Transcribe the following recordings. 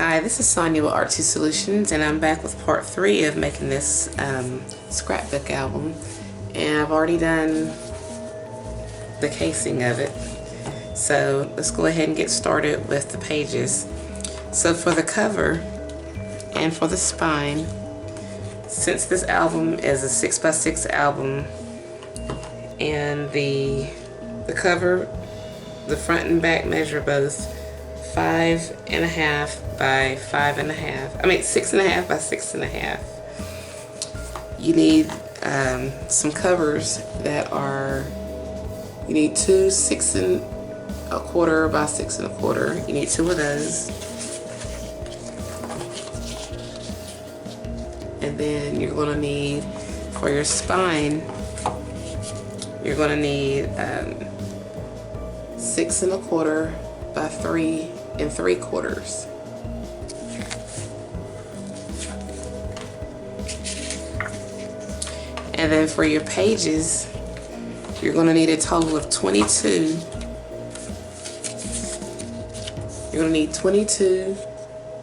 Hi, this is Sonia with Art2 Solutions, and I'm back with part 3 of making this scrapbook album. And I've already done the casing of it. So let's go ahead and get started with the pages. So for the cover and for the spine, since this album is a 6x6 album, and the cover, the front and back measure both 5.5 by 5.5. I mean 6.5 by 6.5. You need some covers that are. You need two 6.25 by 6.25. You need two of those, and then you're going to need for your spine. You're going to need 6.25 by 3.75. And then for your pages, you're going to need a total of 22. You're going to need 22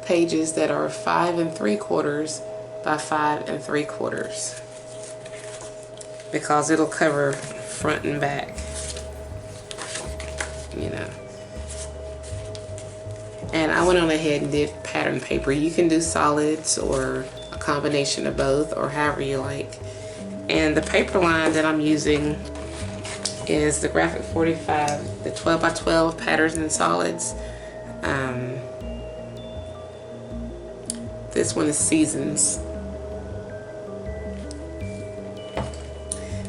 pages that are 5.75 by 5.75, because it'll cover front and back, you know. And I went on ahead and did pattern paper. You can do solids or a combination of both, or however you like. And the paper line that I'm using is the Graphic 45, the 12 by 12 patterns and solids. This one is Seasons.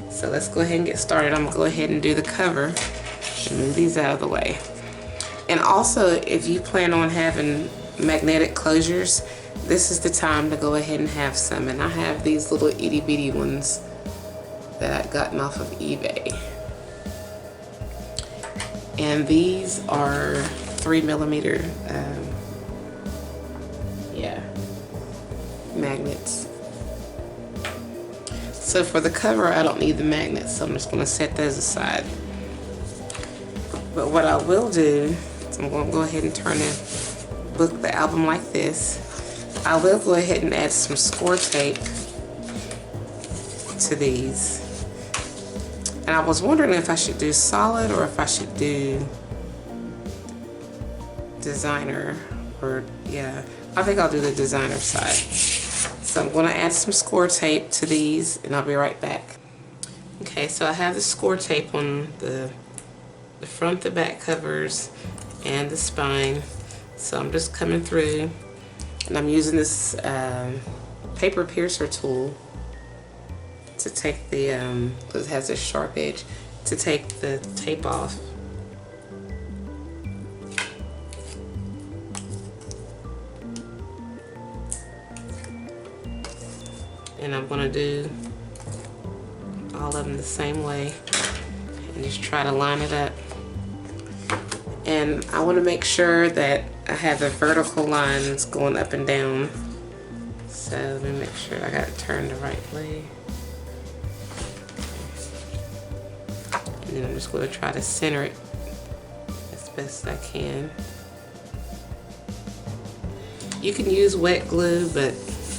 So let's go ahead and get started. I'm gonna go ahead and do the cover and move these out of the way. And also, if you plan on having magnetic closures, this is the time to go ahead and have some. And I have these little itty bitty ones that I've gotten off of eBay. And these are 3mm, magnets. So for the cover, I don't need the magnets, so I'm just going to set those aside. But what I will do is I'm going to go ahead and turn the album like this. I will go ahead and add some score tape to these. And I was wondering if I should do solid or if I should do designer, or yeah, I think I'll do the designer side. So I'm going to add some score tape to these, and I'll be right back. Okay, so I have the score tape on the front, the back covers, and the spine. So I'm just coming through, and I'm using this paper piercer tool to take the, because it has a sharp edge, to take the tape off. And I'm going to do all of them the same way and just try to line it up. And I want to make sure that I have the vertical lines going up and down. So let me make sure I got it turned the right way. And then I'm just going to try to center it as best I can. You can use wet glue, but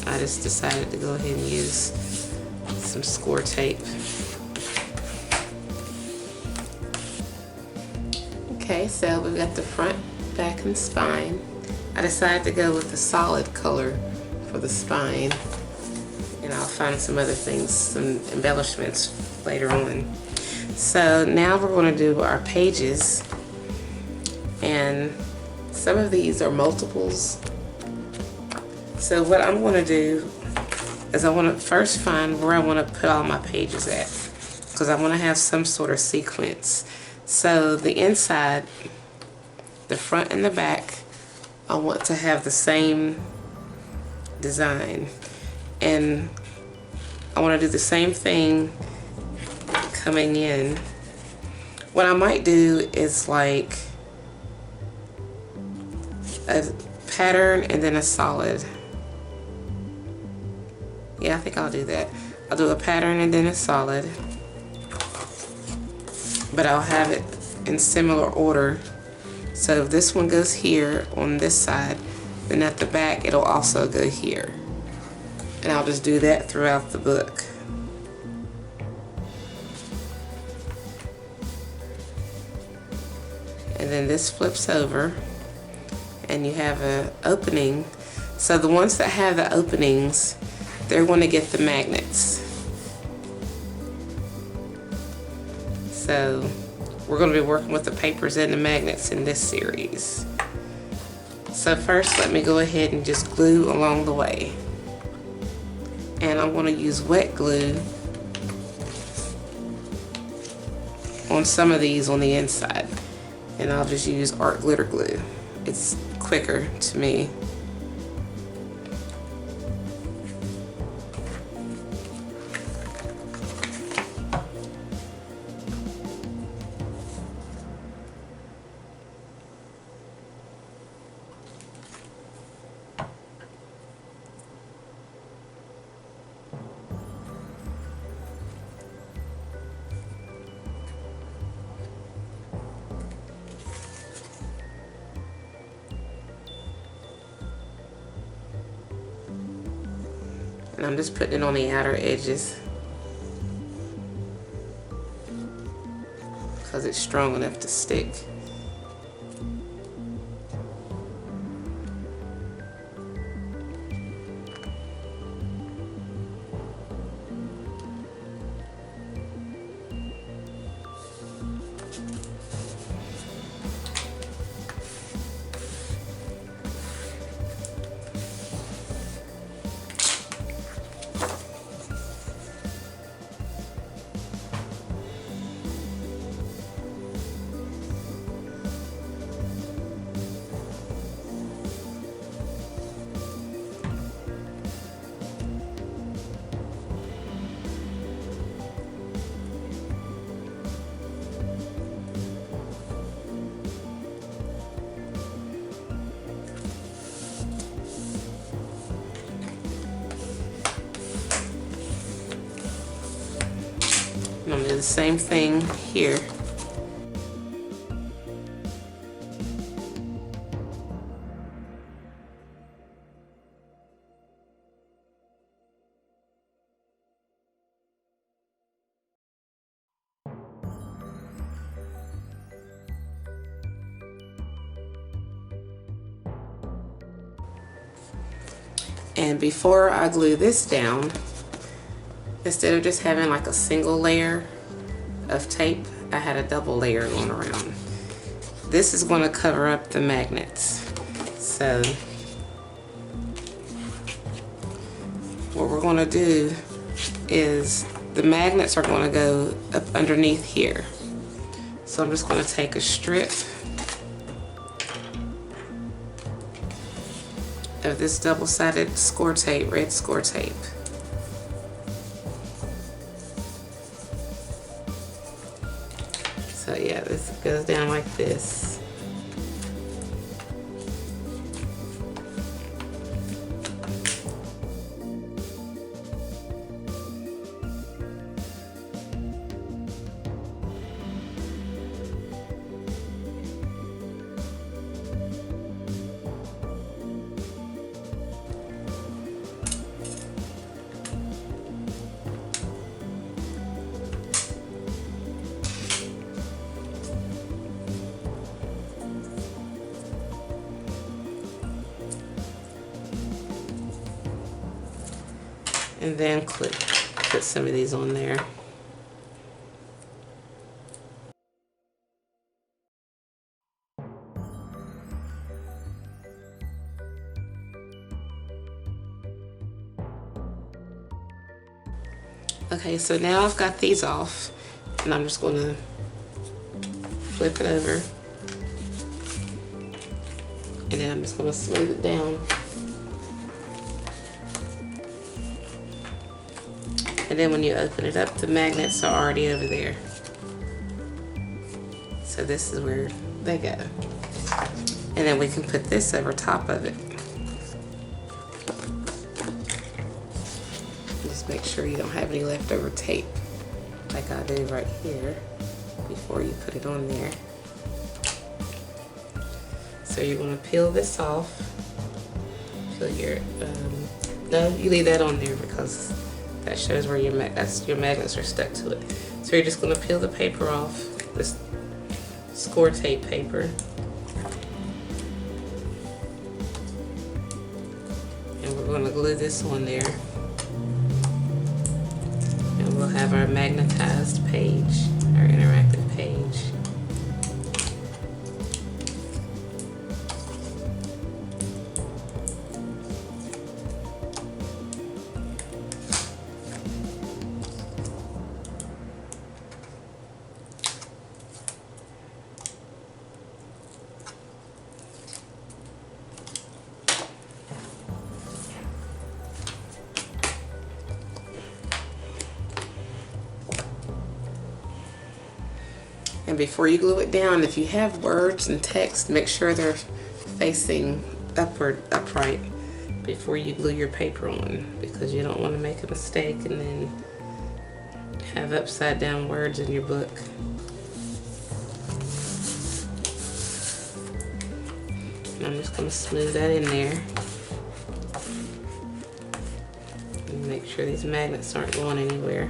I just decided to go ahead and use some score tape. Okay, so we've got the front, back, and spine. I decided to go with the solid color for the spine, and I'll find some other things, some embellishments later on. So now we're going to do our pages, and some of these are multiples. So what I'm going to do is I want to first find where I want to put all my pages at, because I want to have some sort of sequence. So the inside, the front and the back, I want to have the same design. And I want to do the same thing coming in. What I might do is like a pattern and then a solid. Yeah, I think I'll do that. I'll do a pattern and then a solid, but I'll have it in similar order. So if this one goes here on this side, then at the back it'll also go here. And I'll just do that throughout the book. And then this flips over and you have an opening. So the ones that have the openings, they're going to get the magnets. So we're going to be working with the papers and the magnets in this series. So first, let me go ahead and just glue along the way. And I'm going to use wet glue on some of these on the inside. And I'll just use art glitter glue. It's quicker to me. And I'm just putting it on the outer edges because it's strong enough to stick. I'm going to do the same thing here. And before I glue this down, instead of just having like a single layer of tape, I had a double layer going around. This is going to cover up the magnets. So what we're going to do is the magnets are going to go up underneath here. So I'm just going to take a strip of this double-sided score tape, red score tape. So yeah, this goes down like this. And then put some of these on there. Okay, so now I've got these off, and I'm just going to flip it over, and then I'm just going to smooth it down. And then when you open it up, the magnets are already over there. So this is where they go. And then we can put this over top of it. Just make sure you don't have any leftover tape, like I do right here, before you put it on there. So you're going to peel this off. put your, no, you leave that on there because that shows where your magnets are stuck to it. So you're just going to peel the paper off, this score tape paper. And we're going to glue this on there. And we'll have our magnetized page, our interactive page. And before you glue it down, if you have words and text, make sure they're facing upright before you glue your paper on, because you don't want to make a mistake and then have upside down words in your book. And I'm just going to smooth that in there. And make sure these magnets aren't going anywhere.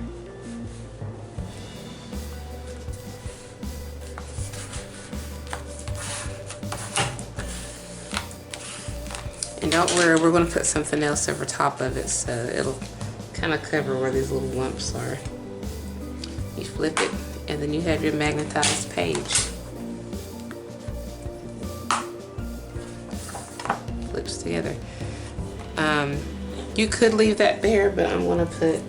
And don't worry, we're going to put something else over top of it so it'll kind of cover where these little lumps are. You flip it and then you have your magnetized page. Flips together. You could leave that there, but I'm going to put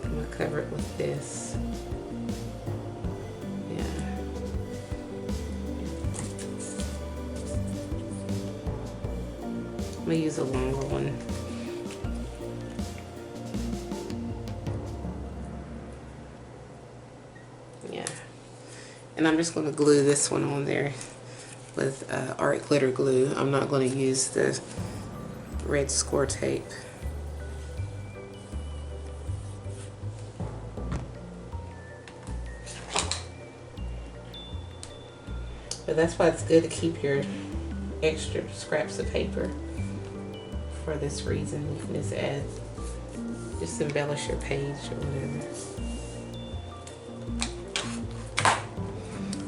I'm going to cover it with this. I'm going to use a longer one. Yeah. And I'm just going to glue this one on there with art glitter glue. I'm not going to use the red score tape. But that's why it's good to keep your extra scraps of paper. For this reason, you can just embellish your page or whatever.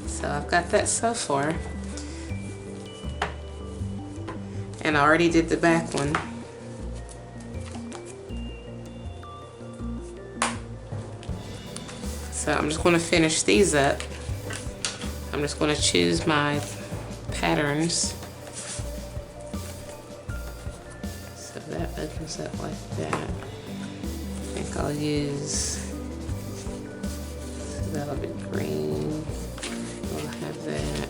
So I've got that so far. And I already did the back one. So I'm just going to finish these up. I'm just going to choose my patterns. So that opens up like that. I think I'll use, so that'll be green. We'll have that.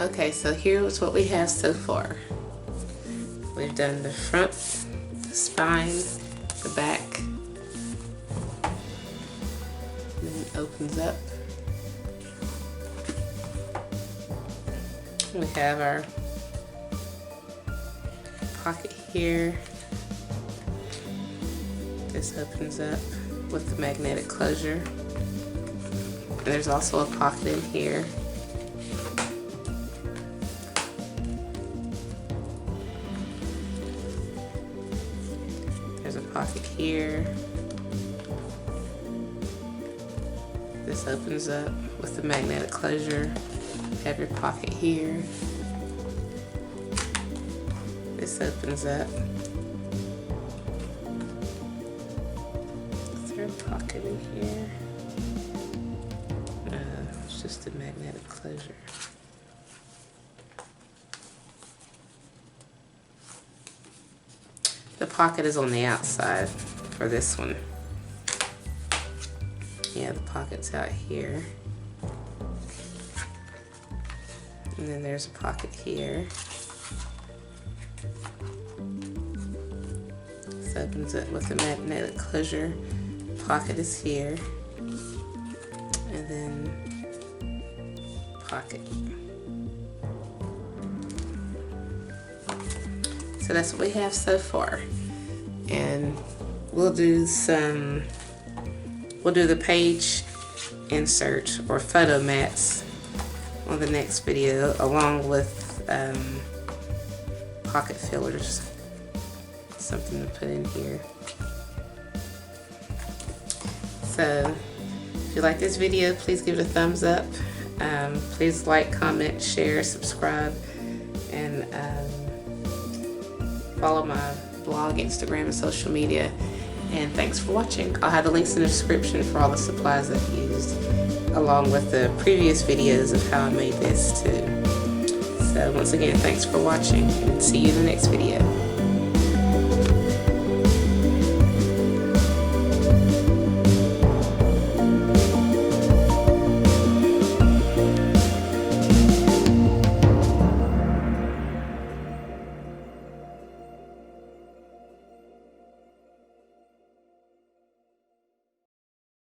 Okay, so here's what we have so far. We've done the front, the spine, the back, and then it opens up. We have our pocket here. This opens up with the magnetic closure. And there's also a pocket in here. There's a pocket here. This opens up with the magnetic closure. Have your pocket here. This opens up. Is there a pocket in here? No, it's just a magnetic closure. The pocket is on the outside for this one. Yeah, the pocket's out here. And then there's a pocket here. This opens up with a magnetic closure. Pocket is here. And then pocket. So that's what we have so far. And we'll do the page insert or photo mats on the next video, along with pocket fillers. Something to put in here. So if you like this video, please give it a thumbs up. Please like, comment, share, subscribe, and follow my blog, Instagram, and social media. And thanks for watching. I'll have the links in the description for all the supplies I've used, along with the previous videos of how I made this too. So once again, thanks for watching, and see you in the next video.